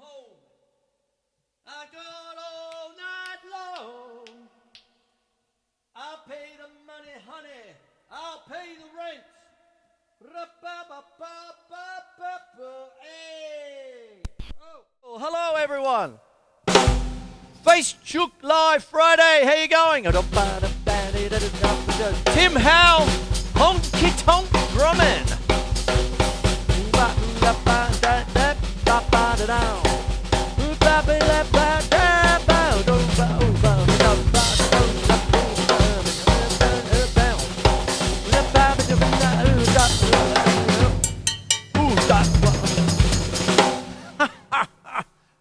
home. I got all night long. I'll pay the money, honey. I'll pay the rent. Hey. Oh, hello, everyone. Facechook Live Friday. How you going? Tim Howell, Honky Tonk drumming.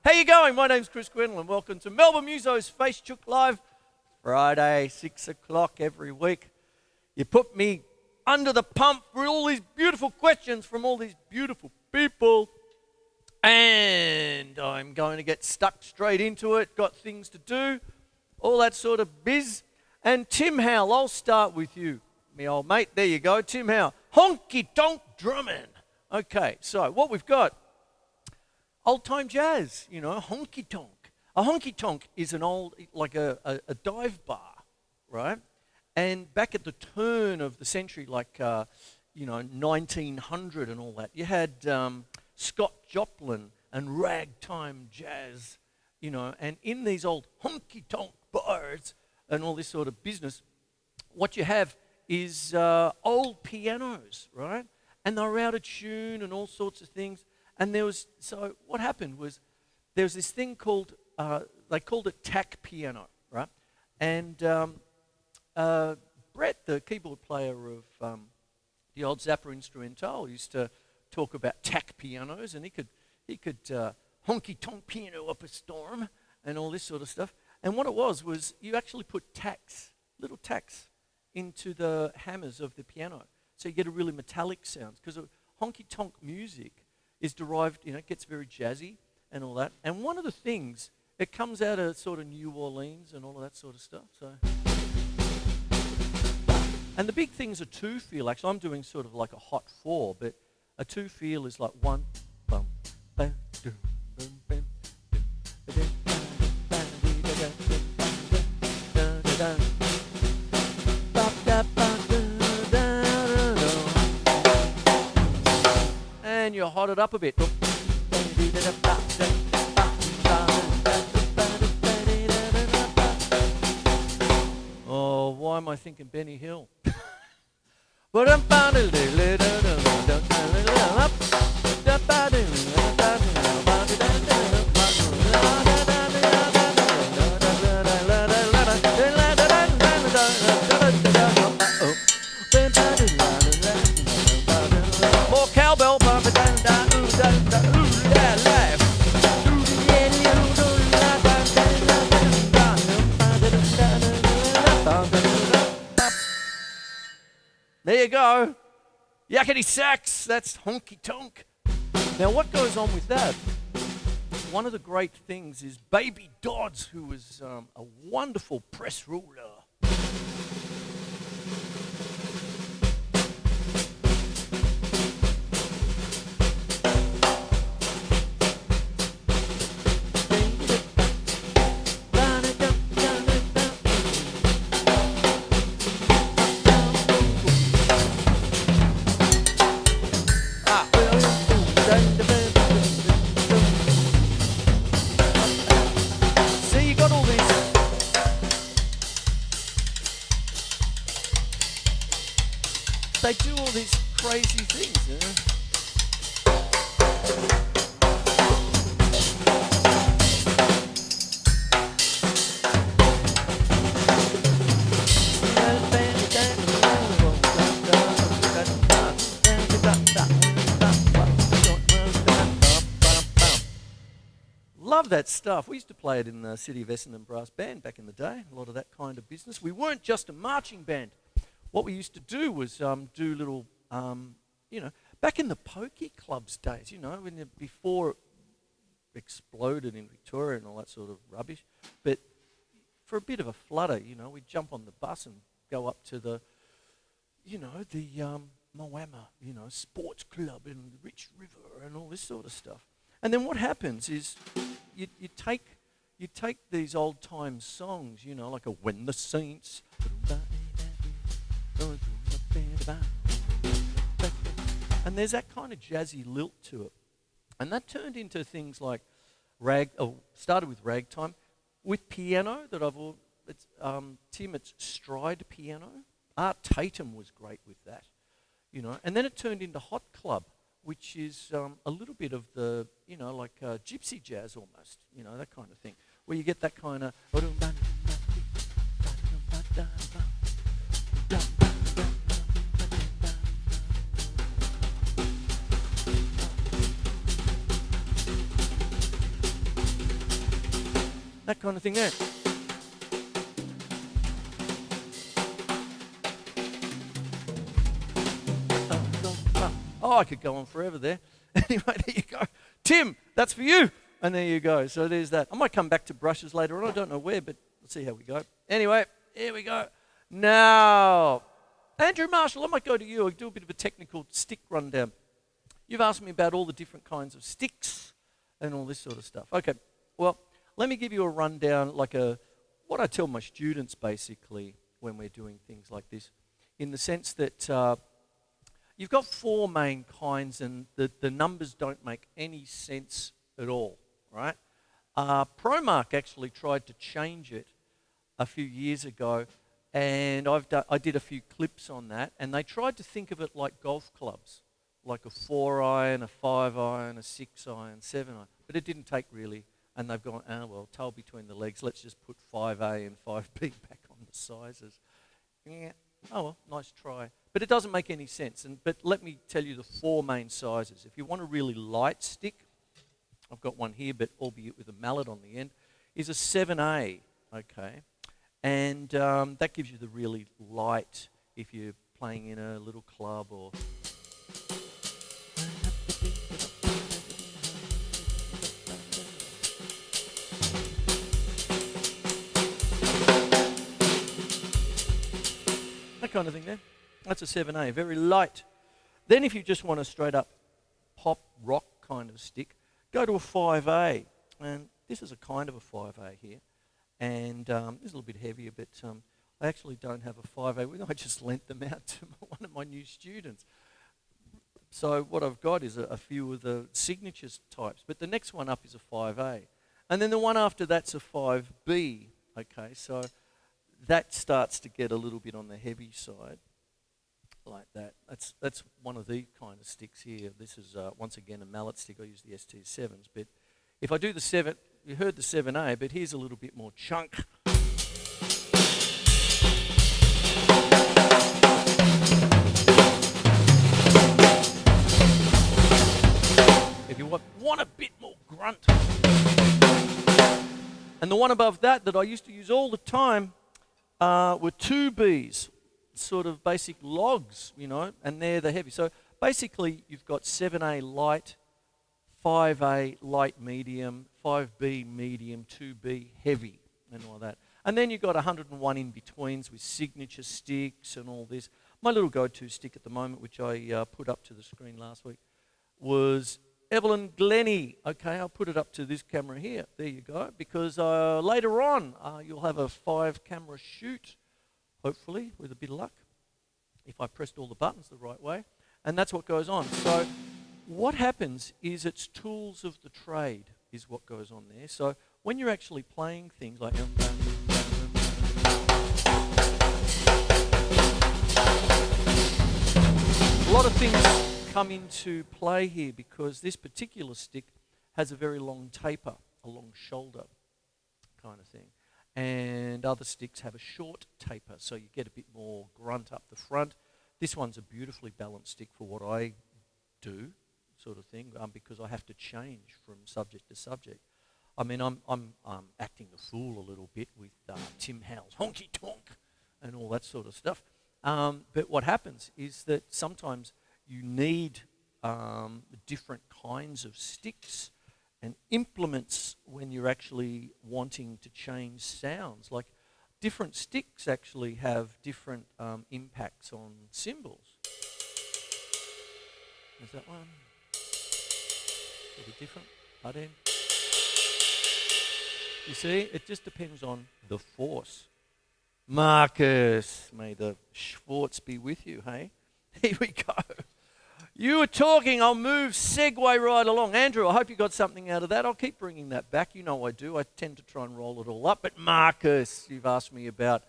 How you going? My name's Quinlan. Welcome to Melbourne Musos Facechook Live Friday, 6 o'clock every week. You put me under the pump with all these beautiful questions from all these beautiful people. And I'm going to get stuck straight into it. Got things to do, all that sort of biz. And Tim Howell, I'll start with you, me old mate. There you go, Tim Howell. Honky Tonk drumming. Okay, so what we've got, old-time jazz, honky tonk. A honky tonk is an old, like a dive bar, right? And back at the turn of the century, like, 1900 and all that, you had Scott Joplin and ragtime jazz, and in these old honky tonk bars and all this sort of business, what you have is old pianos, right? And they're out of tune and all sorts of things. And so what happened was there was this thing called, they called it tack piano, right? And Brett, the keyboard player of the old Zappa Instrumental, used to talk about tack pianos, and he could honky tonk piano up a storm and all this sort of stuff. And what it was you actually put little tacks into the hammers of the piano, so you get a really metallic sound. Because honky tonk music is derived, it gets very jazzy and all that. And one of the things, it comes out of sort of New Orleans and all of that sort of stuff. So, and the big things are two feel. Actually, I'm doing sort of like a hot four, but a two feel is like one, bum, bam, dum, bum, bam, dum, and you hot it up a bit. Oh, why am I thinking Benny Hill? More cowbell. There you go. Yakety sax, that's honky tonk. Now what goes on with that? One of the great things is Baby Dodds, who was a wonderful press ruler. They do all these crazy things, Love that stuff. We used to play it in the City of Essendon Brass Band back in the day, a lot of that kind of business. We weren't just a marching band. What we used to do was do little, back in the pokey clubs days, before it exploded in Victoria and all that sort of rubbish. But for a bit of a flutter, we'd jump on the bus and go up to the Moama, sports club in the Rich River and all this sort of stuff. And then what happens is you take these old time songs, you know, like a When the Saints, and there's that kind of jazzy lilt to it. And that turned into things like started with ragtime, with piano that it's stride piano. Art Tatum was great with that, you know. And then it turned into hot club, which is a little bit of the, you know, like gypsy jazz almost, you know, that kind of thing, where you get that kind of that kind of thing there. Oh, I could go on forever there. Anyway, there you go. Tim, that's for you. And there you go. So there's that. I might come back to brushes later on. I don't know where, but let's see how we go. Anyway, here we go. Now, Androo Marschall, I might go to you. I'll do a bit of a technical stick rundown. You've asked me about all the different kinds of sticks and all this sort of stuff. Okay, well, let me give you a rundown, like what I tell my students basically when we're doing things like this, in the sense that you've got four main kinds, and the numbers don't make any sense at all, right? ProMark actually tried to change it a few years ago, and I did a few clips on that, and they tried to think of it like golf clubs, like a 4-iron, a 5-iron, a 6-iron, 7-iron, but it didn't take really, and they've gone, well, tail between the legs, let's just put 5A and 5B back on the sizes. Yeah. Oh, well, nice try. But it doesn't make any sense. But let me tell you the four main sizes. If you want a really light stick, I've got one here, but albeit with a mallet on the end, is a 7A, okay? And that gives you the really light if you're playing in a little club or... that kind of thing there. That's a 7A, very light. Then if you just want a straight up pop rock kind of stick, go to a 5A. And this is a kind of a 5A here. And it's a little bit heavier, but I actually don't have a 5A. I just lent them out to one of my new students. So what I've got is a few of the signatures types. But the next one up is a 5A. And then the one after that's a 5B. Okay, so that starts to get a little bit on the heavy side, like that. That's one of the kind of sticks here. This is, once again, a mallet stick. I use the ST7s. But if I do the 7, you heard the 7A, but here's a little bit more chunk. If you want a bit more grunt. And the one above that I used to use all the time were 2Bs, sort of basic logs, you know, and they're the heavy. So basically you've got 7A light, 5A light medium, 5B medium, 2B heavy, and all that. And then you've got 101 in-betweens with signature sticks and all this. My little go-to stick at the moment, which I put up to the screen last week, was Evelyn Glennie. Okay, I'll put it up to this camera here. There you go. Because later on, you'll have a 5-camera shoot, hopefully, with a bit of luck, if I pressed all the buttons the right way. And that's what goes on. So what happens is it's tools of the trade is what goes on there. So when you're actually playing things like... a lot of things come into play here because this particular stick has a very long taper, a long shoulder kind of thing. And other sticks have a short taper, so you get a bit more grunt up the front. This one's a beautifully balanced stick for what I do, sort of thing, because I have to change from subject to subject. I mean, I'm acting the fool a little bit with Tim Howell's Honky Tonk and all that sort of stuff. But what happens is that sometimes you need different kinds of sticks and implements when you're actually wanting to change sounds. Like different sticks actually have different impacts on cymbals. Is that one? A bit different. Pardon? You see, it just depends on the force. Markus, may the Schwartz be with you, hey? Here we go. You were talking, I'll segue right along. Andrew, I hope you got something out of that. I'll keep bringing that back. You know I do. I tend to try and roll it all up. But Markus, you've asked me about,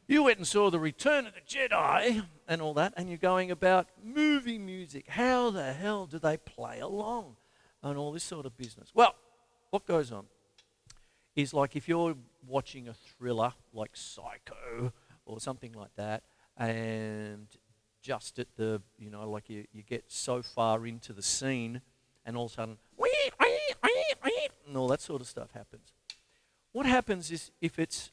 you went and saw The Return of the Jedi and all that, and you're going about movie music. How the hell do they play along? And all this sort of business. Well, what goes on is like if you're watching a thriller like Psycho or something like that, and just at the, like you get so far into the scene and all of a sudden, and all that sort of stuff happens. What happens is if it's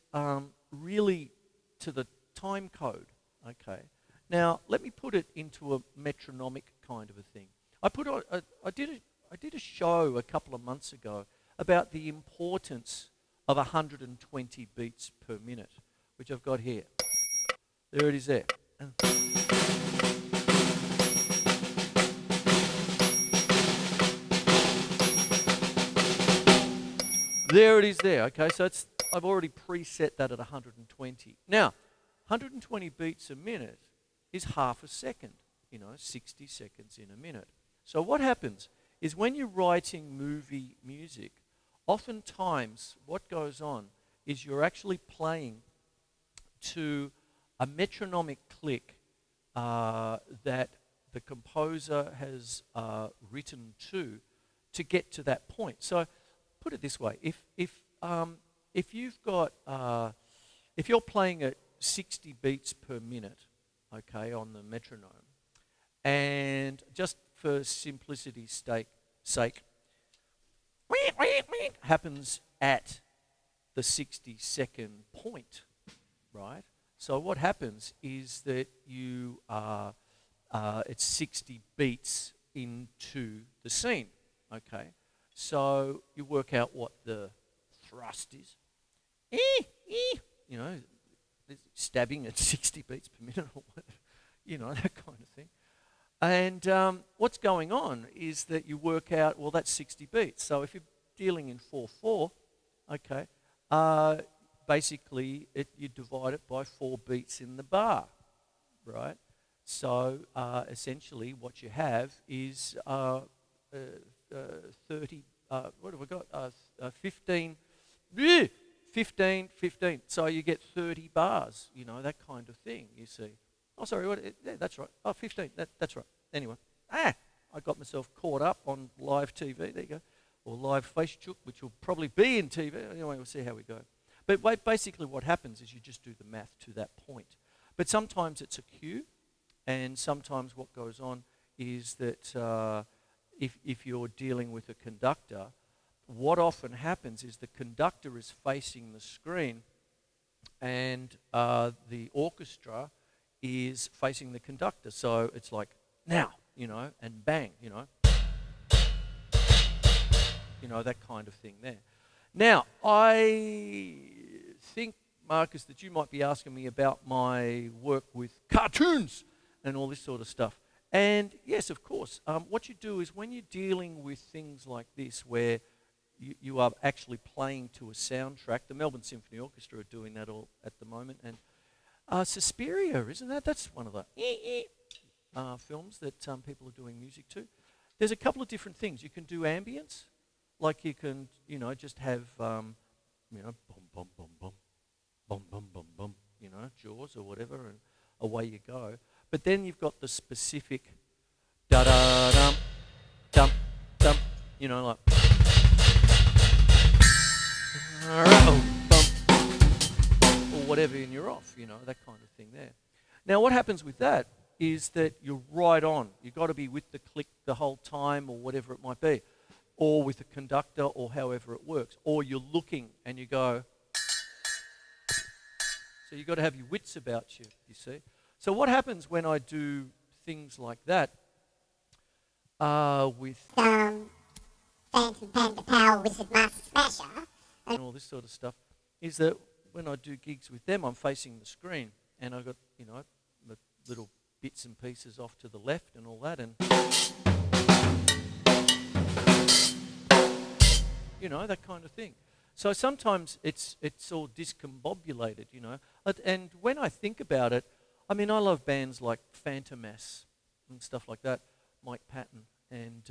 really to the time code, okay. Now, let me put it into a metronomic kind of a thing. I did a show a couple of months ago about the importance of 120 beats per minute, which I've got here. There it is there. There it is there, okay, so I've already preset that at 120. Now, 120 beats a minute is half a second, 60 seconds in a minute. So what happens is when you're writing movie music, oftentimes what goes on is you're actually playing to a metronomic click that the composer has written to get to that point. So put it this way: if you've got if you're playing at 60 beats per minute, okay, on the metronome, and just for simplicity's sake, happens at the 60-second point, right? So what happens is that you are it's 60 beats into the scene, okay? So you work out what the thrust is. Stabbing at 60 beats per minute or whatever, that kind of thing. And what's going on is that you work out, well, that's 60 beats. So if you're dealing in 4/4, okay, basically you divide it by 4 beats in the bar, right? So essentially what you have is 30, what have we got? 15, 15. So you get 30 bars, that kind of thing, you see. Oh, sorry, yeah, that's right. Oh, 15, that's right. Anyway, I got myself caught up on live TV, there you go, or live Facechook, which will probably be in TV. Anyway, we'll see how we go. But basically what happens is you just do the math to that point. But sometimes it's a cue, and sometimes what goes on is that if you're dealing with a conductor, what often happens is the conductor is facing the screen and the orchestra is facing the conductor. So it's like, now, and bang, that kind of thing there. Now, I think, Markus, that you might be asking me about my work with cartoons and all this sort of stuff. And yes, of course, what you do is when you're dealing with things like this where you are actually playing to a soundtrack, the Melbourne Symphony Orchestra are doing that all at the moment, and Suspiria, isn't that? That's one of the films that people are doing music to. There's a couple of different things. You can do ambience, like you can, just have, bum, bum, bum, bum, bum, bum, bum, bum, Jaws or whatever, and away you go. But then you've got the specific da-da-dum, dum, dum, like, or whatever, and you're off, that kind of thing there. Now, what happens with that is that you're right on. You've got to be with the click the whole time or whatever it might be, or with the conductor or however it works, or you're looking and you go. So you've got to have your wits about you, you see. So what happens when I do things like that with Phantom Panda Power Wizard Master Smasher and all this sort of stuff is that when I do gigs with them, I'm facing the screen and I've got, the little bits and pieces off to the left and all that, and that kind of thing. So sometimes it's all discombobulated, And when I think about it, I mean, I love bands like Phantomass and stuff like that, Mike Patton and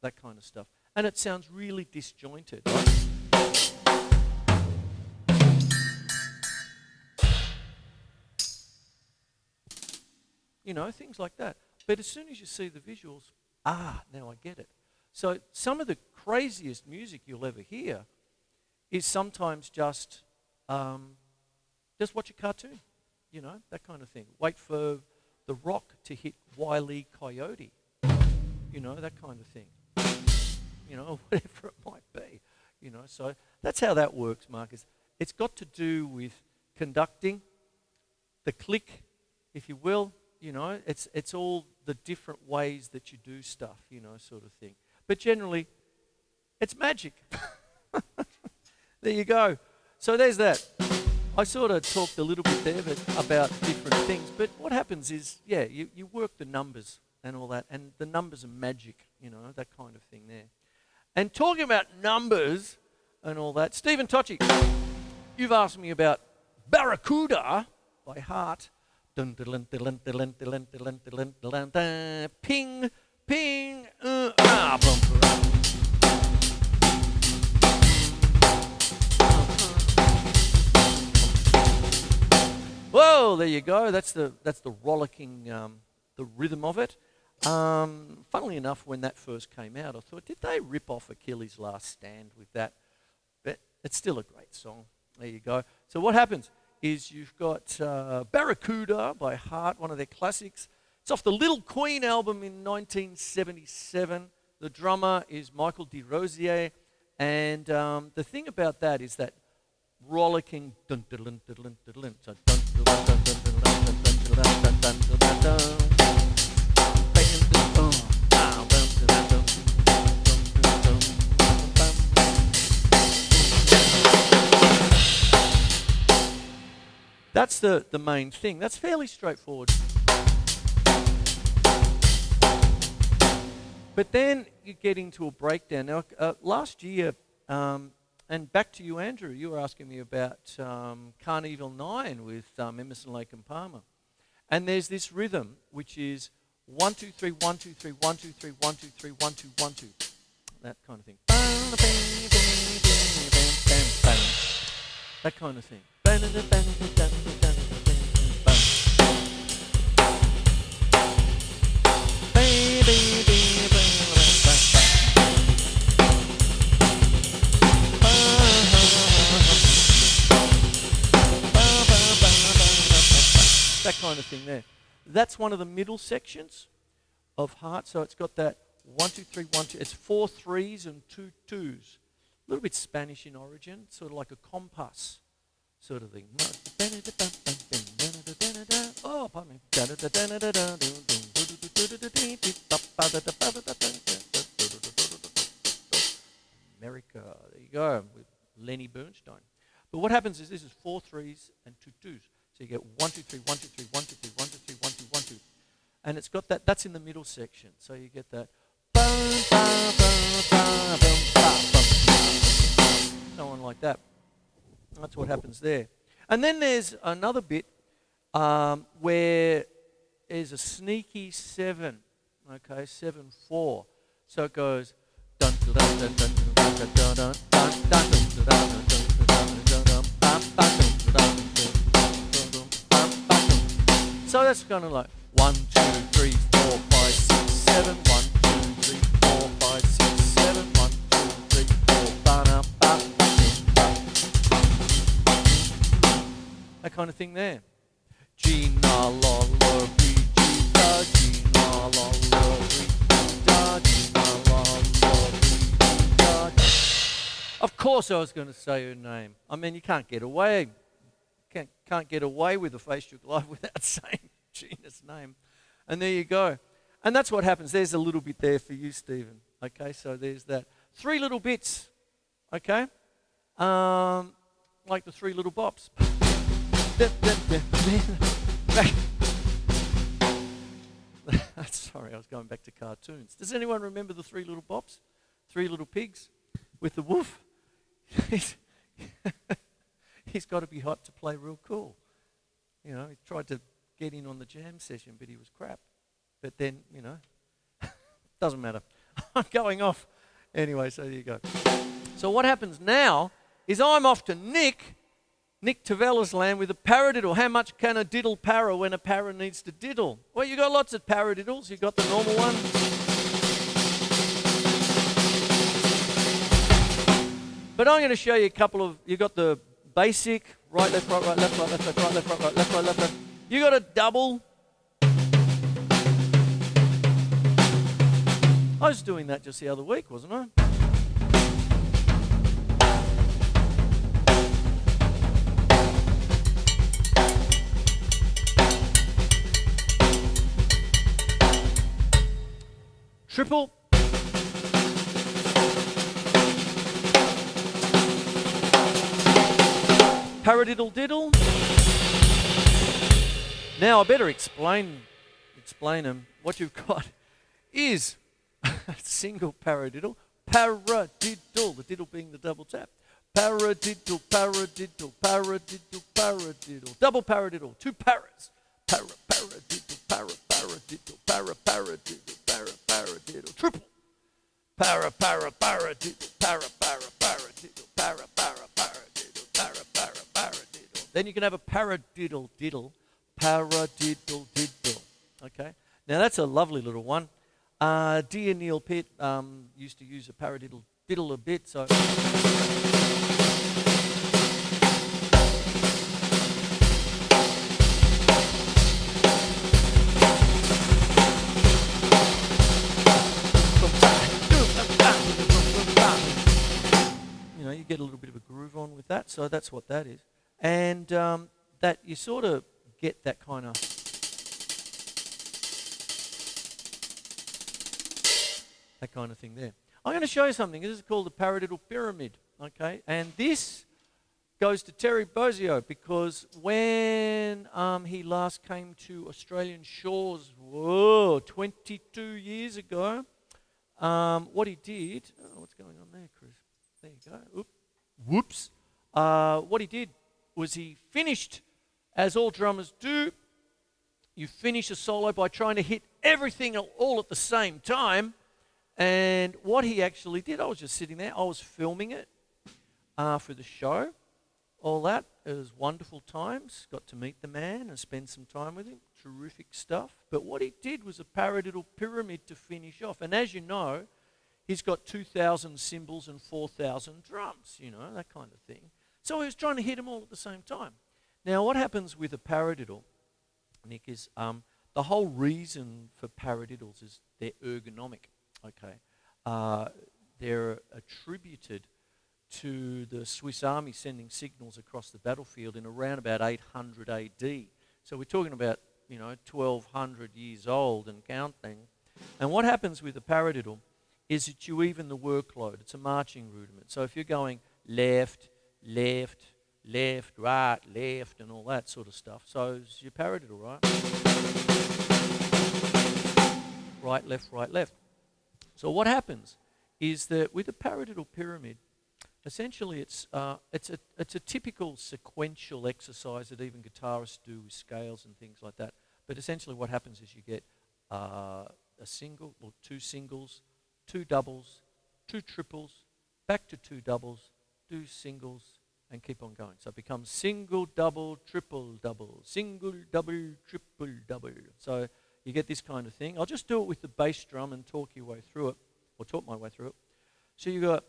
that kind of stuff. And it sounds really disjointed, right? Things like that. But as soon as you see the visuals, now I get it. So some of the craziest music you'll ever hear is sometimes just watch a cartoon, that kind of thing. Wait for the rock to hit Wile E. Coyote, that kind of thing. Whatever it might be, So that's how that works, Marcus. It's got to do with conducting, the click, if you will. It's all the different ways that you do stuff, sort of thing. But generally, it's magic. There you go. So there's that. I sort of talked a little bit there about different things, but what happens is, you work the numbers and all that, and the numbers are magic, that kind of thing there. And talking about numbers and all that, Stephen Tocci, you've asked me about Barracuda by heart. Dun, dun, dun, dun, dun, dun, dun, dun, dun, dun, ping, ping, Whoa, there you go. That's the rollicking, the rhythm of it. Funnily enough, when that first came out, I thought, did they rip off Achilles' Last Stand with that? But it's still a great song. There you go. So what happens is you've got Barracuda by Heart, one of their classics. It's off the Little Queen album in 1977. The drummer is Michael DeRosier. And the thing about that is that rollicking dun dun dun dun dun dun dun dun dun dun dun dun dun dun. That's the main thing. That's fairly straightforward. But then you get into a breakdown. Now, last year, and back to you, Andrew, you were asking me about Carnival 9 with Emerson, Lake and Palmer. And there's this rhythm, which is 1, 2, 3, 1, 2, 3, 1, 2, 3, 1, 2, 3, 1, 2, 1, 2. That kind of thing. That kind of thing. That kind of thing there. That's one of the middle sections of Heart. So it's got that 1, 2, 3, 1, 2. It's 4 3s and 2 2s. A little bit Spanish in origin, sort of like a compass sort of thing. Oh, pardon me. America. There you go, with Lenny Bernstein. But what happens is this is 4 3s and 2 2s. So you get 1, 2, 3, 1, 2, 3, 1, 2, 3, 1, 2, 3, 1, 2, 1, 2. And it's got that, that's in the middle section. So you get that. So on like that. That's what happens there. And then there's another bit where there's a sneaky 7. Okay, 7 4. So it goes. So that's kind of like 1, 2, 3, 4, 5, 6, 7. 1, 2, 3, 4, 5, 6, 7. 1, 2, 3, 4, that kind of thing there. Gina la la Gina, Gina la la Gina, Gina la la. Of course I was going to say her name. I mean, you can't get away. Can't get away with the Facechook Live without saying Gina's name. And there you go. And that's what happens. There's a little bit there for you, Stephen. Okay, so there's that. 3 little bits. Okay? Like the 3 little bops. Sorry, I was going back to cartoons. Does anyone remember the 3 little bops? 3 little pigs? with the woof. He's got to be hot to play real cool. You know, he tried to get in on the jam session, but he was crap. But then, you know, doesn't matter. I'm going off. Anyway, so there you go. So what happens now is I'm off to Nick Tevelis land with a paradiddle. How much can a diddle para when a para needs to diddle? Well, you got lots of paradiddles. You got the normal one. But I'm going to show you a couple of, you got the basic, right, left, right, left, right, left, right, left, right, left, right, left, left. You got a double. I was doing that just the other week, wasn't I? Triple. Paradiddle diddle. Now I better explain them. What you've got is a single paradiddle, paradiddle, the diddle being the double tap. Paradiddle, paradiddle, paradiddle, paradiddle. Double paradiddle, two paras. Paradiddle, paradiddle, paradiddle, paradiddle. Triple. Paradiddle, paradiddle, paradiddle, paradiddle. Then you can have a paradiddle diddle, paradiddle diddle. Okay? Now that's a lovely little one. Dear Neil Pitt used to use a paradiddle diddle a bit, so... You know, you get a little bit of a groove on with that, so that's what that is. And that you sort of get that kind of... that kind of thing there. I'm going to show you something. This is called the paradiddle pyramid, okay? And this goes to Terry Bozzio because when he last came to Australian shores, 22 years ago, what he did... Oh, what's going on there, Chris? There you go. Whoops. What he did was he finished, as all drummers do, you finish a solo by trying to hit everything all at the same time. And what he actually did, I was just sitting there, I was filming it for the show, all that. It was wonderful times, got to meet the man and spend some time with him, terrific stuff. But what he did was a paradiddle pyramid to finish off. And as you know, he's got 2,000 cymbals and 4,000 drums, you know, that kind of thing. So he was trying to hit them all at the same time. Now what happens with a paradiddle, Nick, is the whole reason for paradiddles is they're ergonomic. Okay, they're attributed to the Swiss Army sending signals across the battlefield in around about 800 AD. So we're talking about, you know, 1,200 years old and counting. And what happens with a paradiddle is that you even the workload. It's a marching rudiment. So if you're going left, left, left, right, left, and all that sort of stuff, so it's your paradiddle, right? Right, left, right, left. So what happens is that with a paradiddle pyramid, essentially it's a typical sequential exercise that even guitarists do with scales and things like that. But essentially what happens is you get a single or two singles, two doubles, two triples, back to two doubles, two singles, and keep on going. So it becomes single, double, triple, double, single, double, triple, double. So you get this kind of thing. I'll just do it with the bass drum and talk your way through it, or talk my way through it. So you got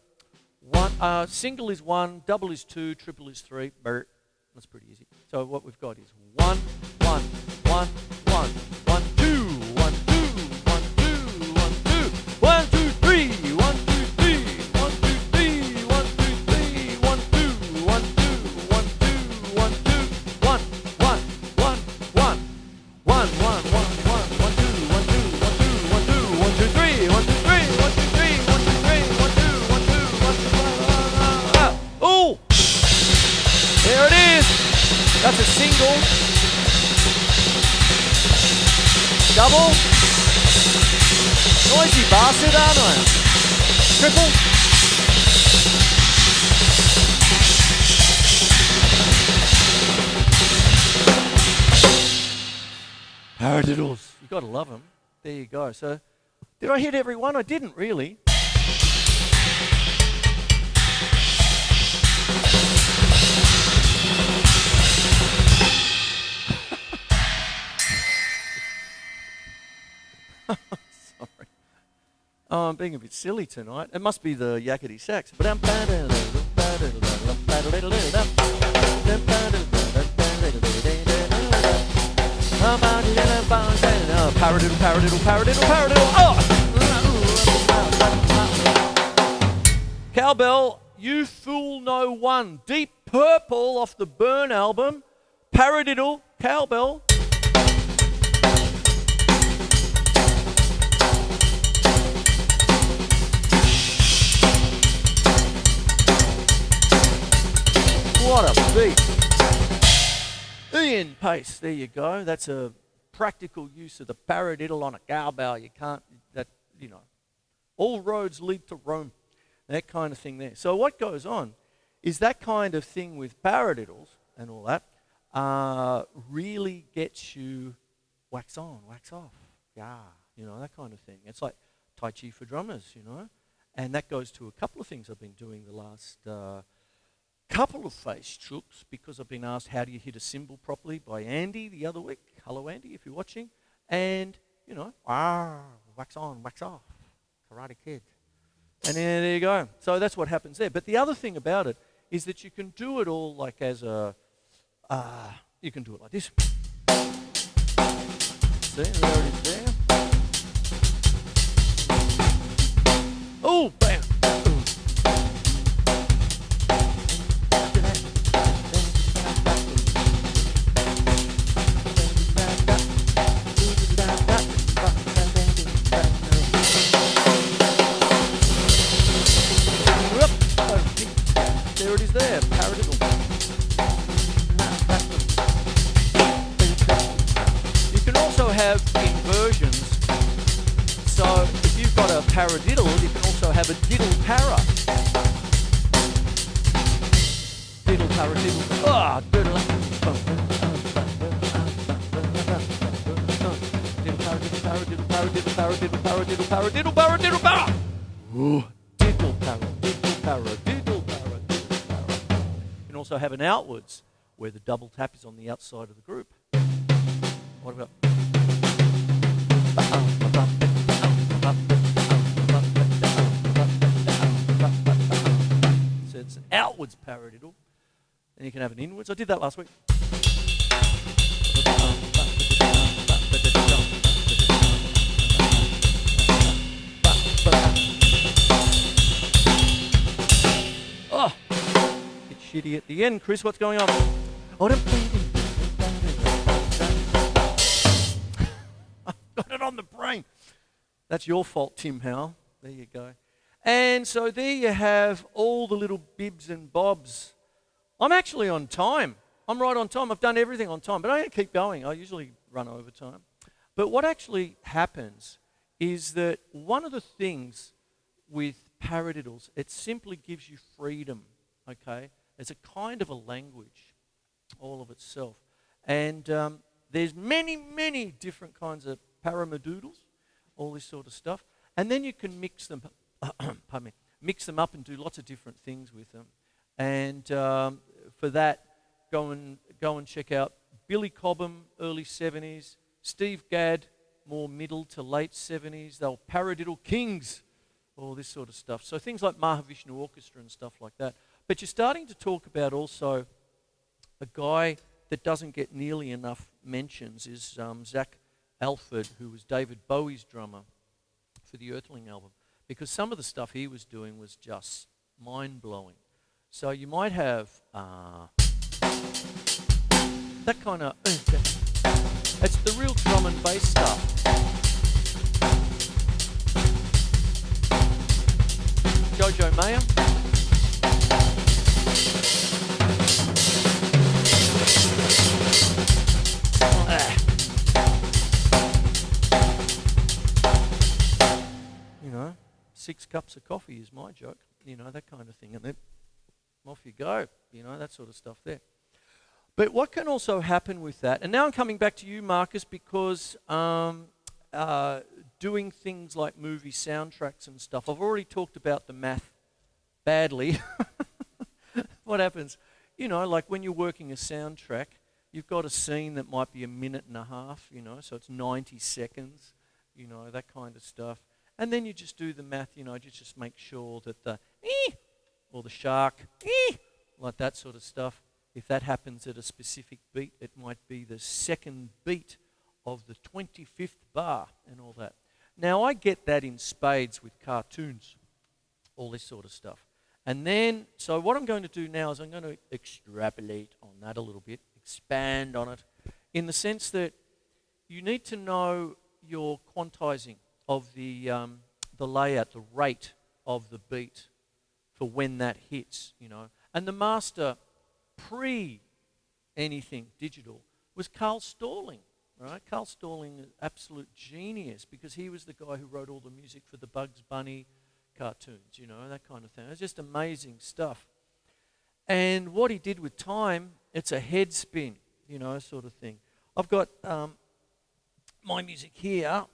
one, single is one, double is two, triple is three. Brr. That's pretty easy. So what we've got is 1, 1, 1, 1, 1, 2, 1, 2, 1, 2, 1, 2, 1, 2, 3, 1, 2, 3, 1, 2, 3, 1, 2, 3, 1, 2, 1, 2, 1, 2, 1, 2, 1, 1, 1, 1, 1, 1, 1. There it is. That's a single. Double. Noisy bastard, aren't I? Triple. Paradiddles. You've got to love them. There you go. So, did I hit every one? I didn't really. Sorry. Oh, I'm being a bit silly tonight. It must be the yakety sax. Paradiddle, paradiddle, paradiddle, paradiddle. Oh! Cowbell, You Fool No One. Deep Purple off the Burn album. Paradiddle, cowbell. What a beat. Ian Pace, there you go. That's a practical use of the paradiddle on a cowbell. You can't, all roads lead to Rome. That kind of thing there. So what goes on is that kind of thing with paradiddles and all that really gets you wax on, wax off. Yeah, that kind of thing. It's like Tai Chi for drummers, And that goes to a couple of things I've been doing the last couple of Facechooks, because I've been asked how do you hit a cymbal properly by Andy the other week. Hello Andy, if you're watching. And, wax on, wax off. Karate Kid. And there you go. So that's what happens there. But the other thing about it is that you can do it all like as a, you can do it like this. See, there it is there. Oh, bam. There it is there, paradiddle. You can also have inversions. So if you've got a paradiddle, you can also have a diddle para. Diddle paradiddle. Ah, diddle. Diddle paradiddle, paradiddle, paradiddle, paradiddle, paradiddle, paradiddle, paradiddle, para. Ooh, diddle para, diddle para, diddle para. You can also have an outwards, where the double tap is on the outside of the group. What about? So it's an outwards paradiddle. And you can have an inwards. I did that last week. Oh, it's shitty at the end. Chris, what's going on? I've got it on the brain. That's your fault, Tim Howell. There you go. And so there you have all the little bibs and bobs. I'm actually on time. I'm right on time. I've done everything on time, but I don't keep going. I usually run over time. But what actually happens is that one of the things with paradiddles, it simply gives you freedom, okay? It's a kind of a language all of itself. And there's many, many different kinds of paramadoodles, all this sort of stuff. And then you can mix them, pardon me, mix them up and do lots of different things with them. And for that, go and check out Billy Cobham, early 70s, Steve Gadd, more middle to late 70s. They were paradiddle kings, all this sort of stuff. So things like Mahavishnu Orchestra and stuff like that. But you're starting to talk about also a guy that doesn't get nearly enough mentions is Zach Alford, who was David Bowie's drummer for the Earthling album, because some of the stuff he was doing was just mind-blowing. So you might have that kind of, it's the real drum and bass stuff. Jojo Mayer. You know, 6 cups of coffee is my joke. that kind of thing. And then off you go, that sort of stuff there. But what can also happen with that, and now I'm coming back to you, Markus, because doing things like movie soundtracks and stuff, I've already talked about the math badly. What happens, like when you're working a soundtrack, you've got a scene that might be a minute and a half, so it's 90 seconds, that kind of stuff. And then you just do the math, you just make sure that the or the shark, like that sort of stuff, if that happens at a specific beat, it might be the second beat of the 25th bar and all that. Now, I get that in spades with cartoons, all this sort of stuff. And then, so what I'm going to do now is I'm going to extrapolate on that a little bit, expand on it, in the sense that you need to know your quantizing of the layout, the rate of the beat for when that hits, And the master pre-anything digital was Carl Stalling, right? Carl Stalling, an absolute genius, because he was the guy who wrote all the music for the Bugs Bunny cartoons, that kind of thing. It's just amazing stuff. And what he did with time, it's a head spin, sort of thing. I've got my music here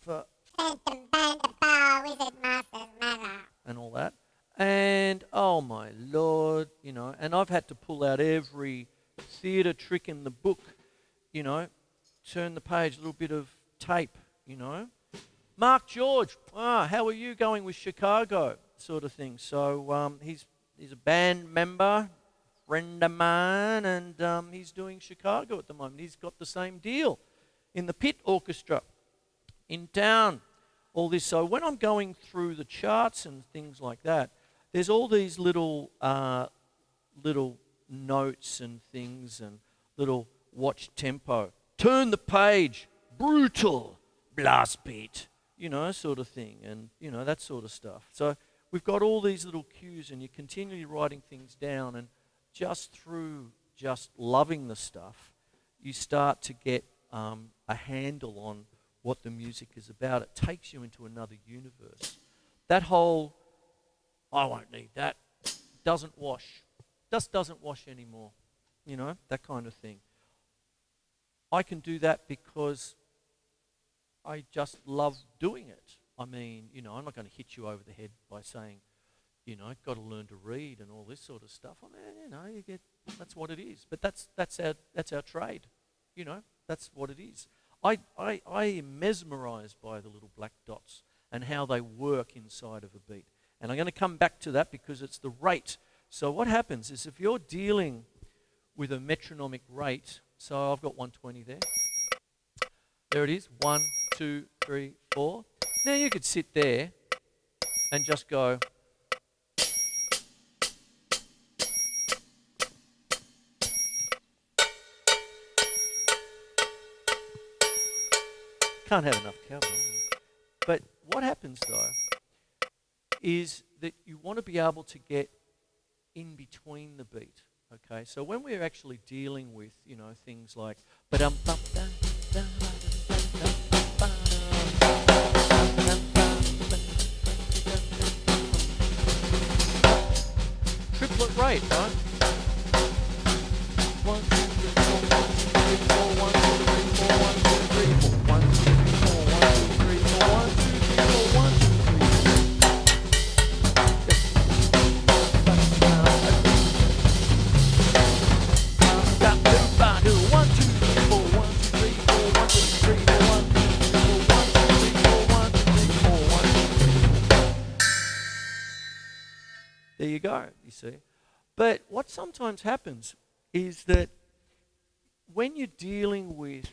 for Phantom Band of Power Wizard Master's Mother. And all that. And, oh my Lord, and I've had to pull out every theatre trick in the book, turn the page, a little bit of tape, Mark George, how are you going with Chicago, sort of thing. So he's a band member, friend of mine, and he's doing Chicago at the moment. He's got the same deal in the Pit Orchestra in town, all this. So when I'm going through the charts and things like that, there's all these little notes and things and little watch tempo. Turn the page, brutal, blast beat, sort of thing, and, that sort of stuff. So we've got all these little cues, and you're continually writing things down, and just through just loving the stuff, you start to get a handle on what the music is about. It takes you into another universe. That whole, I won't need that, doesn't wash. Just doesn't wash anymore. That kind of thing. I can do that because I just love doing it. I mean, I'm not going to hit you over the head by saying, got to learn to read and all this sort of stuff. I mean, that's what it is. But that's our trade. That's what it is. I am mesmerized by the little black dots and how they work inside of a beat. And I'm going to come back to that because it's the rate. So what happens is if you're dealing with a metronomic rate, so I've got 120 there. There it is, 1, 2, 3, 4. Now you could sit there and just go. Can't have enough cowbell. But what happens though is that you want to be able to get in between the beat. Okay, so when we're actually dealing with, things like triplet rate, right? 1, 2, 3, 4, 1, 2, 3, 4, 1, 2, 3, 4, 1, 2, 3, 4, 1, 2, 3, 4, 1, 2, 3, 4, 1, 2, 3, 4, 1, 2, 3, 4. There you go, you see. But what sometimes happens is that when you're dealing with,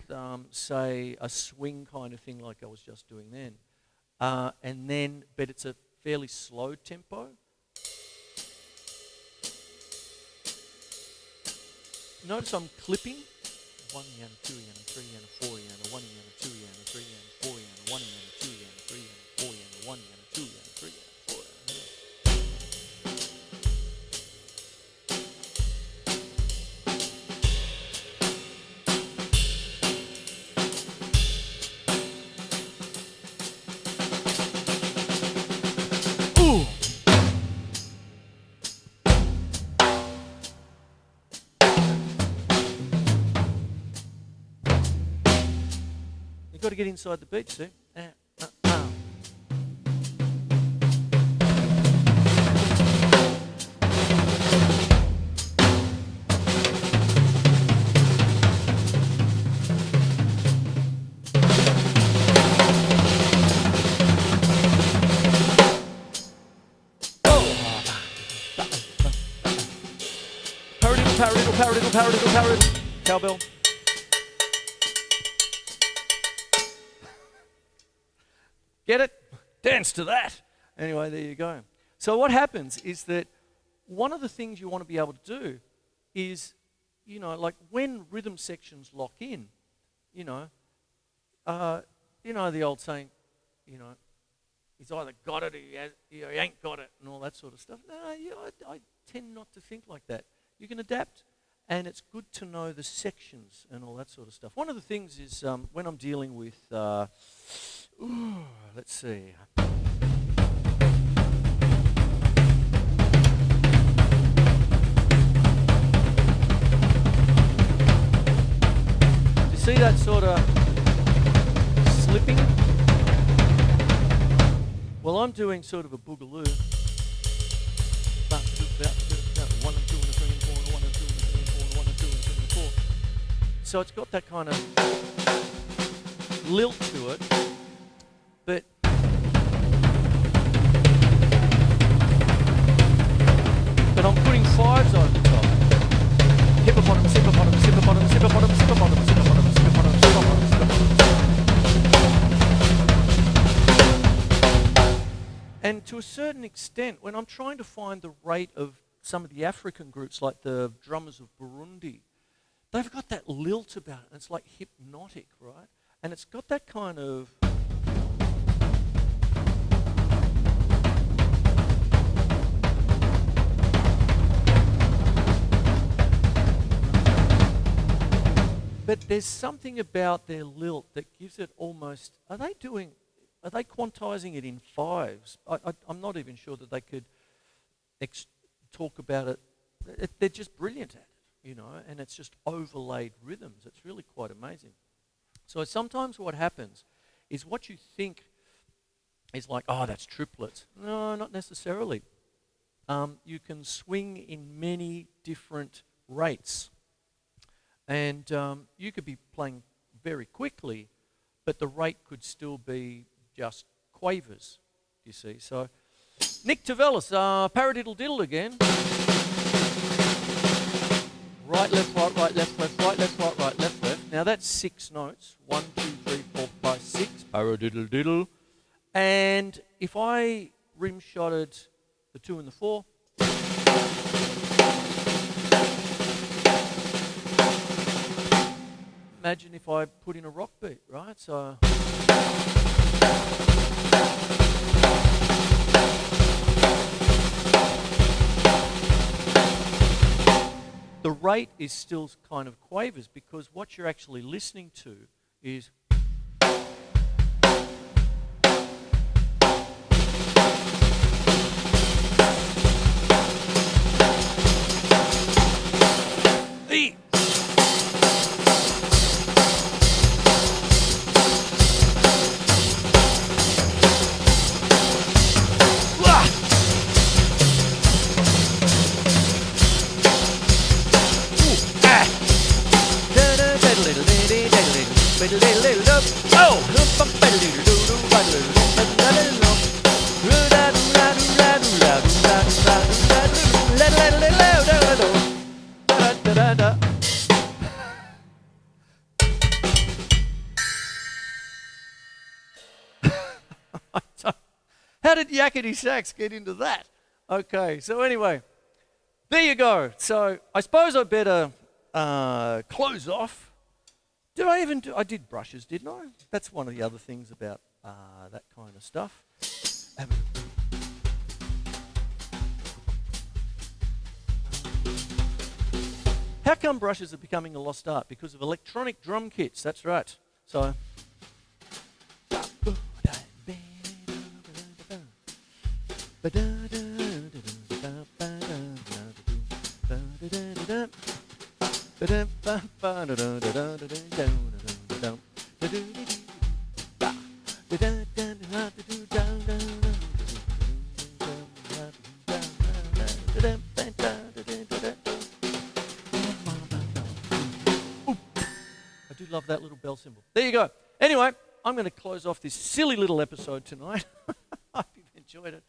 say, a swing kind of thing like I was just doing then, but it's a fairly slow tempo. Notice I'm clipping 1 yen, 2 yen, 3 yen, 4 yen, 1 yen, 2 yen, 3 yen, 4 yen, 1 yen, 2 yen, 3 yen, 4 yen, 1 yen, 2 yen, 3 yen, 4 yen. to get inside the beat, see? Paradiddle. Cowbell. Get it? Dance to that. Anyway, there you go. So what happens is that one of the things you want to be able to do is, like when rhythm sections lock in, the old saying, he's either got it or he ain't got it and all that sort of stuff. No, I tend not to think like that. You can adapt. And it's good to know the sections and all that sort of stuff. One of the things is when I'm dealing with, let's see. You see that sort of slipping? Well, I'm doing sort of a boogaloo. One and two and a three and four and a one and two and a three and four and a one and two and a three and four. So it's got that kind of lilt to it, but I'm putting fives over the top. Hippopotamus, hippopotamus, hippopotamus, hippopotamus, hippopotamus, hippopotamus, hippopotamus, hippopotamus, hippopotamus. And to a certain extent, when I'm trying to find the rate of some of the African groups, like the drummers of Burundi, they've got that lilt about it, and it's like hypnotic, right? And it's got that kind of... But there's something about their lilt that gives it almost... Are they quantizing it in fives? I'm not even sure that they could talk about it. They're just brilliant at it, and it's just overlaid rhythms. It's really quite amazing. So sometimes what happens is what you think is like, oh, that's triplets. No, not necessarily. You can swing in many different rates. And you could be playing very quickly, but the rate could still be just quavers, you see. So Nick Tevelis, paradiddle diddle again. Right, left, right, right, left, left, right, left, right, right, left, left. Now that's 6 notes. 1, 2, 3, 4, 5, 6. Paradiddle diddle. And if I rim shotted the 2 and the 4, imagine if I put in a rock beat, right? So the rate is still kind of quavers because what you're actually listening to is E. How did Yakety Sax get into that? Okay, so anyway, there you go. So I suppose I better close off. Did I even do? I did brushes, didn't I? That's one of the other things about that kind of stuff. How come brushes are becoming a lost art? Because of electronic drum kits. That's right. So. I do love that little bell symbol. There you go. Anyway, I'm going to close off this silly little episode tonight. I hope you've enjoyed it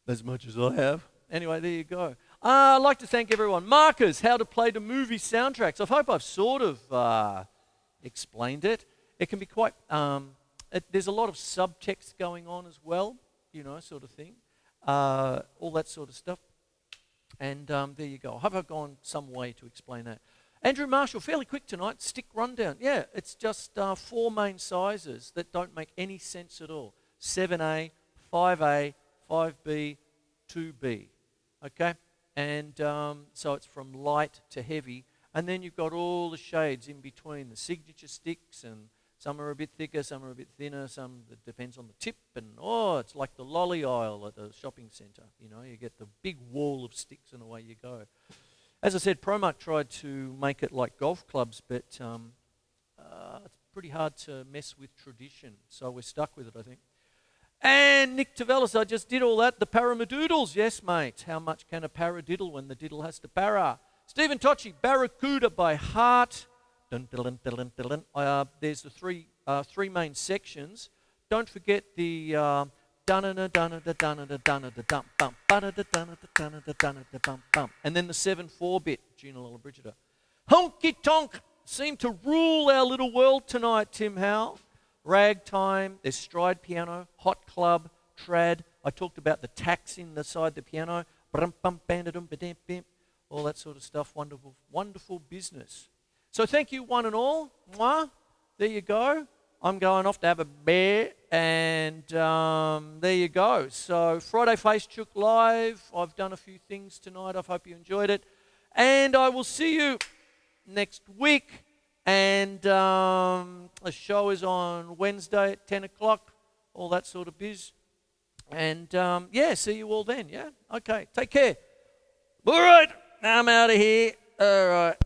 as much as I have. Anyway, there you go. I'd like to thank everyone. Markus, how to play the movie soundtracks. I hope I've sort of explained it. It can be quite, there's a lot of subtext going on as well, you know, sort of thing. All that sort of stuff. And there you go. I hope I've gone some way to explain that. Androo Marschall, fairly quick tonight, stick rundown. Yeah, it's just 4 main sizes that don't make any sense at all. 7A, 5A, 5B, 2B. Okay? And so it's from light to heavy. And then you've got all the shades in between, the signature sticks, and some are a bit thicker, some are a bit thinner, some, it depends on the tip. And it's like the lolly aisle at the shopping centre. You know, you get the big wall of sticks and away you go. As I said, Promark tried to make it like golf clubs, but it's pretty hard to mess with tradition. So we're stuck with it, I think. And Nick Tevelis, I just did all that. The paramadoodles, yes, mate. How much can a paradiddle when the diddle has to para? Stephen Tocci, Barracuda by heart. Dun, dun, dun, dun, dun, dun. There's the three main sections. Don't forget the and then the 7/4-bit Junal Brigida. Honky Tonk seemed to rule our little world tonight, Tim Howell. Ragtime, there's stride piano, hot club, trad. I talked about the tacks inside the piano. All that sort of stuff. Wonderful, wonderful business. So thank you one and all. Mwah. There you go. I'm going off to have a beer, and there you go. So Friday Facechook Live. I've done a few things tonight. I hope you enjoyed it. And I will see you next week. And the show is on Wednesday at 10 o'clock, all that sort of biz. And yeah, see you all then, yeah? Okay, take care. All right, I'm out of here. All right.